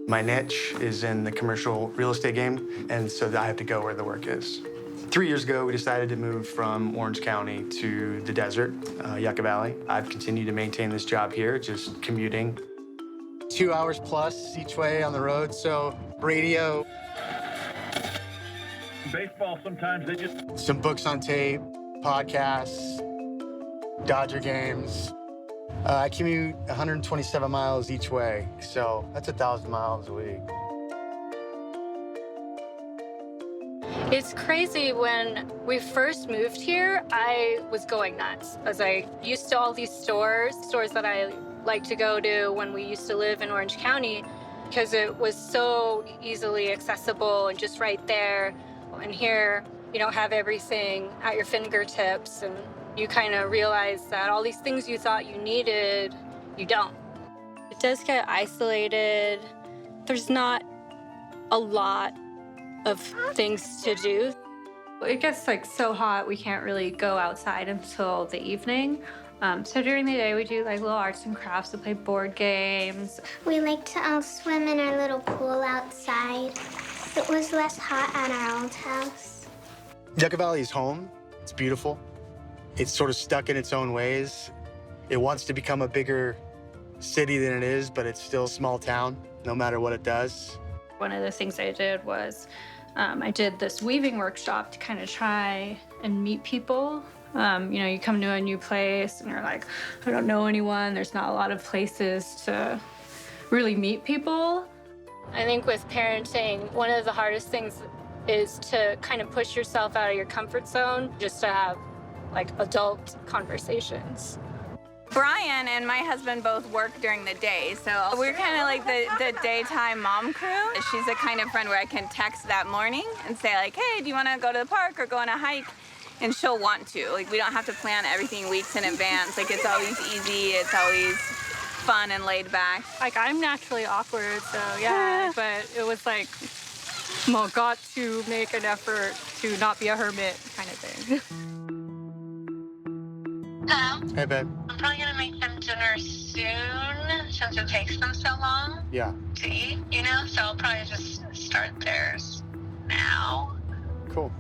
My niche is in the commercial real estate game, and so I have to go where the work is. 3 years ago, we decided to move from Orange County to the desert, Yucca Valley. I've continued to maintain this job here, just commuting. 2 hours plus each way on the road, so radio. Baseball, sometimes they just... Some books on tape, podcasts, Dodger games. I commute 127 miles each way, so that's 1,000 miles a week. It's crazy. When we first moved here, I was going nuts as I used to all these stores that I like to go to when we used to live in Orange County, because it was so easily accessible and just right there. And here, you don't have everything at your fingertips, and you kind of realize that all these things you thought you needed, you don't. It does get isolated. There's not a lot of things to do. It gets so hot we can't really go outside until the evening. So during the day we do little arts and crafts, we play board games. We like to all swim in our little pool outside. It was less hot at our old house. Yucca Valley is home. It's beautiful. It's sort of stuck in its own ways. It wants to become a bigger city than it is, but it's still a small town, no matter what it does. One of the things I did was I did this weaving workshop to kind of try and meet people. You come to a new place and you're like, I don't know anyone. There's not a lot of places to really meet people. I think with parenting, one of the hardest things is to kind of push yourself out of your comfort zone, just to have adult conversations. Brian and my husband both work during the day, so we're kind of like the daytime mom crew. She's the kind of friend where I can text that morning and say hey, do you want to go to the park or go on a hike? And she'll want to. We don't have to plan everything weeks in advance. It's always easy. It's always fun and laid back. I'm naturally awkward, so yeah, but it was got to make an effort to not be a hermit kind of thing. Hello? Hey, babe. I'm probably gonna make them dinner soon since it takes them so long Yeah. to eat, so I'll probably just start theirs now. Cool.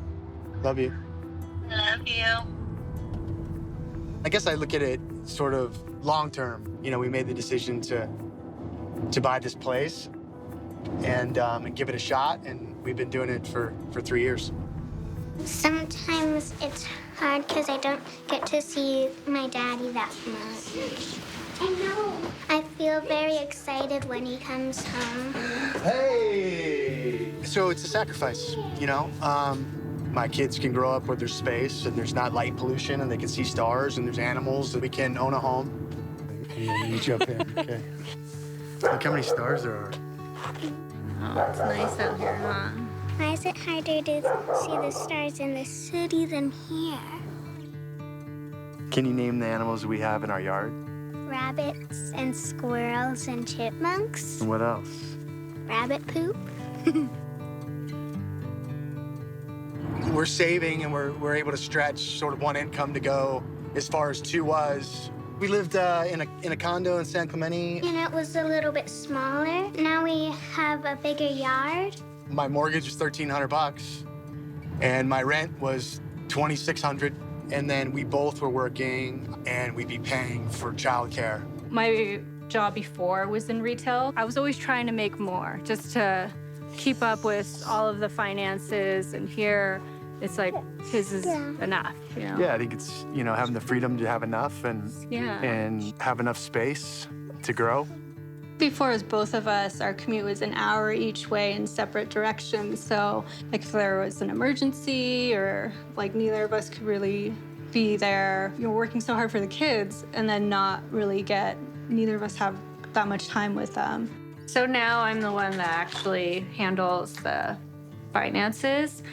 Love you. Love you. I guess I look at it sort of long term. We made the decision to buy this place and give it a shot, and we've been doing it for 3 years. Sometimes it's hard because I don't get to see my daddy that much. I know. I feel very excited when he comes home. Hey! So it's a sacrifice, My kids can grow up where there's space and there's not light pollution and they can see stars and there's animals and we can own a home. You jump in, okay. Look how many stars there are. Oh, it's nice out here, huh? Why is it harder to see the stars in the city than here? Can you name the animals we have in our yard? Rabbits and squirrels and chipmunks. And what else? Rabbit poop. We're saving and we're able to stretch sort of one income to go as far as two was. We lived in a condo in San Clemente. And it was a little bit smaller. Now we have a bigger yard. My mortgage was $1,300 and my rent was $2,600. And then we both were working and we'd be paying for childcare. My job before was in retail. I was always trying to make more just to keep up with all of the finances, and here it's his is enough, Yeah, I think it's, having the freedom to have enough and have enough space to grow. Before, as both of us, our commute was an hour each way in separate directions. So if there was an emergency or neither of us could really be there, working so hard for the kids and then not really neither of us have that much time with them. So now I'm the one that actually handles the finances.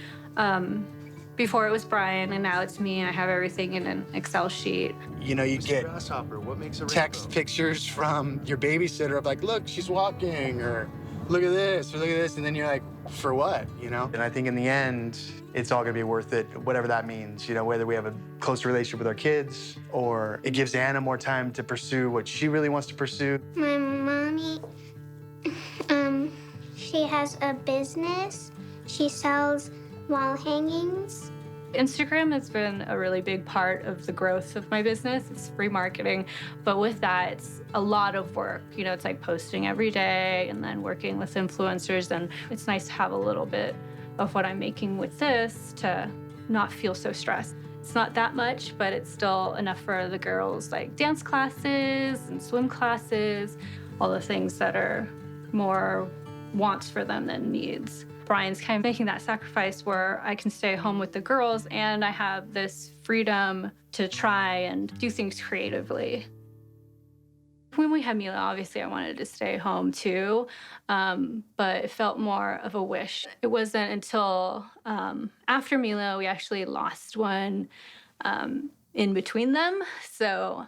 Before it was Brian, and now it's me, and I have everything in an Excel sheet. You get text pictures from your babysitter of look, she's walking, or look at this, and then you're like, for what, And I think in the end, it's all gonna be worth it, whatever that means, whether we have a close relationship with our kids, or it gives Anna more time to pursue what she really wants to pursue. My mommy has a business. She sells wall hangings. Instagram has been a really big part of the growth of my business. It's free marketing, but with that, it's a lot of work. You know, it's like posting every day and then working with influencers, and it's nice to have a little bit of what I'm making with this to not feel so stressed. It's not that much, but it's still enough for the girls, like dance classes and swim classes, all the things that are more wants for them than needs. Brian's kind of making that sacrifice where I can stay home with the girls and I have this freedom to try and do things creatively. When we had Mila, obviously I wanted to stay home too, but it felt more of a wish. It wasn't until after Mila we actually lost one in between them. So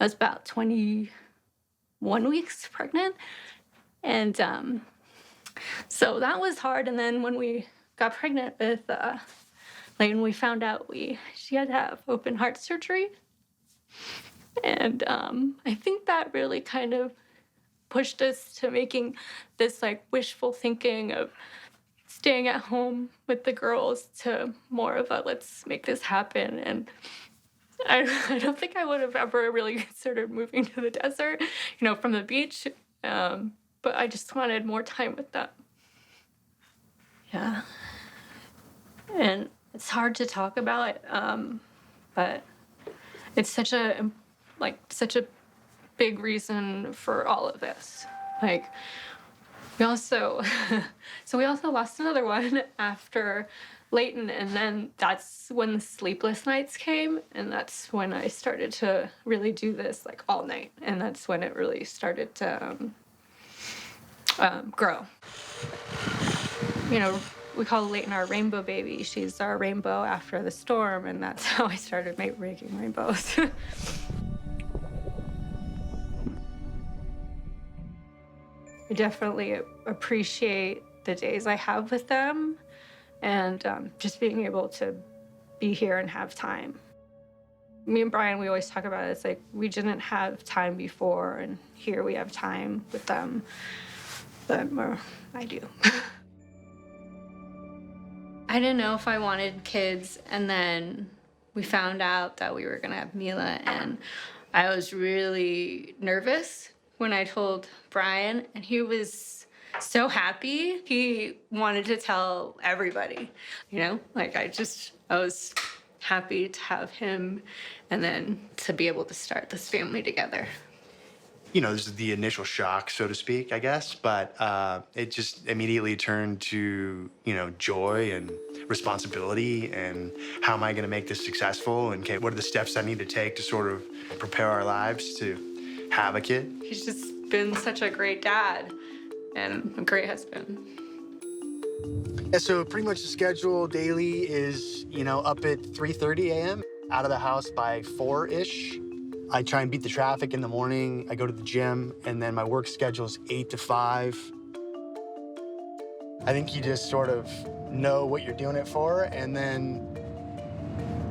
I was about 21 weeks pregnant. And so that was hard. And then when we got pregnant with Layton, we found out she had to have open heart surgery. And I think that really kind of pushed us to making this like wishful thinking of staying at home with the girls to more of a let's make this happen. And I don't think I would have ever really considered moving to the desert, from the beach. But I just wanted more time with them. Yeah. And it's hard to talk about, but it's such a big reason for all of this. Like, we also lost another one after Layton, and then that's when the sleepless nights came, and that's when I started to really do this like all night, and that's when it really started to grow. We call Layton our rainbow baby. She's our rainbow after the storm, and that's how I started making rainbows. I definitely appreciate the days I have with them and just being able to be here and have time. Me and Brian, we always talk about it. It's like we didn't have time before, and here we have time with them. But I do. I didn't know if I wanted kids, and then we found out that we were gonna have Mila, and I was really nervous when I told Brian, and he was so happy. He wanted to tell everybody, I was happy to have him and then to be able to start this family together. This is the initial shock, so to speak, I guess, but it just immediately turned to, joy and responsibility and how am I going to make this successful and what are the steps I need to take to sort of prepare our lives to have a kid. He's just been such a great dad and a great husband. Yeah, so pretty much the schedule daily is, up at 3:30 a.m., out of the house by 4-ish. I try and beat the traffic in the morning. I go to the gym, and then my work schedule is 8 to 5. I think you just sort of know what you're doing it for, and then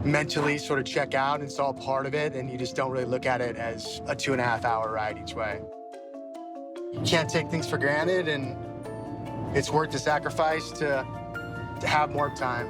mentally sort of check out, and it's all part of it, and you just don't really look at it as a 2.5-hour ride each way. You can't take things for granted, and it's worth the sacrifice to have more time.